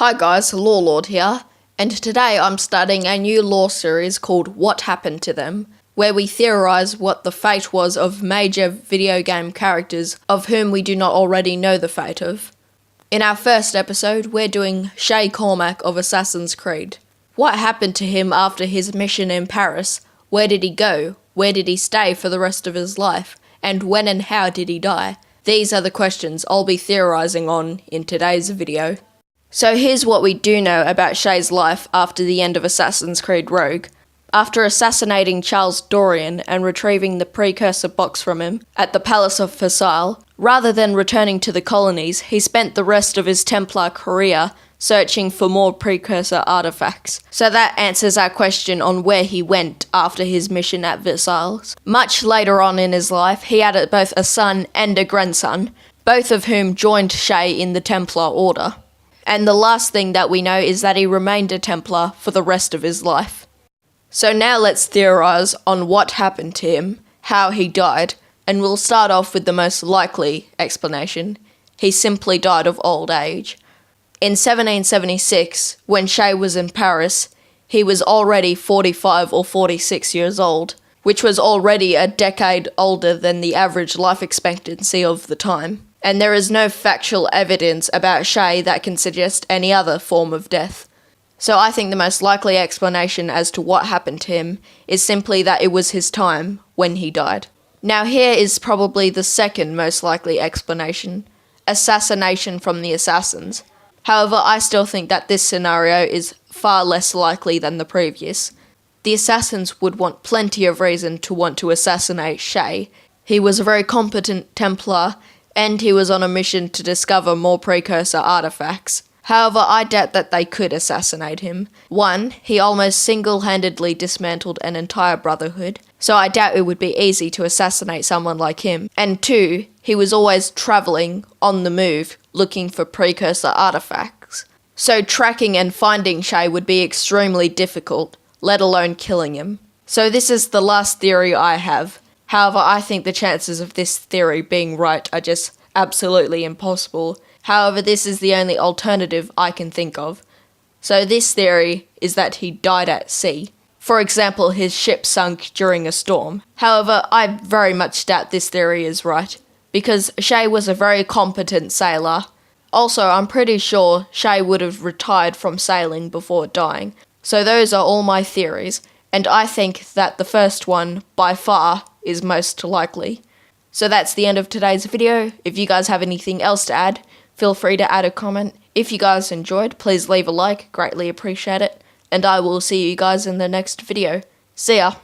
Hi guys, Lawlord here, and today I'm starting a new lore series called What Happened to Them, where we theorise what the fate was of major video game characters of whom we do not already know the fate of. In our first episode, we're doing Shay Cormac of Assassin's Creed. What happened to him after his mission in Paris? Where did he go? Where did he stay for the rest of his life? And when and how did he die? These are the questions I'll be theorising on in today's video. So here's what we do know about Shay's life after the end of Assassin's Creed Rogue. After assassinating Charles Dorian and retrieving the precursor box from him at the Palace of Versailles, rather than returning to the colonies, he spent the rest of his Templar career searching for more precursor artifacts. So that answers our question on where he went after his mission at Versailles. Much later on in his life, he had both a son and a grandson, both of whom joined Shay in the Templar Order. And the last thing that we know is that he remained a Templar for the rest of his life. So now let's theorise on what happened to him, how he died, and we'll start off with the most likely explanation. He simply died of old age. In 1776, when Shay was in Paris, he was already 45 or 46 years old, which was already a decade older than the average life expectancy of the time. And there is no factual evidence about Shay that can suggest any other form of death. So I think the most likely explanation as to what happened to him is simply that it was his time when he died. Now here is probably the second most likely explanation: assassination from the assassins. However, I still think that this scenario is far less likely than the previous. The assassins would want plenty of reason to want to assassinate Shay. He was a very competent Templar, and he was on a mission to discover more precursor artifacts. However, I doubt that they could assassinate him. 1, he almost single-handedly dismantled an entire brotherhood, so I doubt it would be easy to assassinate someone like him. And 2, he was always travelling, on the move, looking for precursor artifacts. So tracking and finding Shay would be extremely difficult, let alone killing him. So this is the last theory I have. However, I think the chances of this theory being right are just absolutely impossible. However, this is the only alternative I can think of. So this theory is that he died at sea. For example, his ship sunk during a storm. However, I very much doubt this theory is right, because Shay was a very competent sailor. Also, I'm pretty sure Shay would have retired from sailing before dying. So those are all my theories, and I think that the first one, by far, is most likely. So that's the end of today's video. If you guys have anything else to add, feel free to add a comment. If you guys enjoyed, please leave a like, greatly appreciate it, and I will see you guys in the next video. See ya!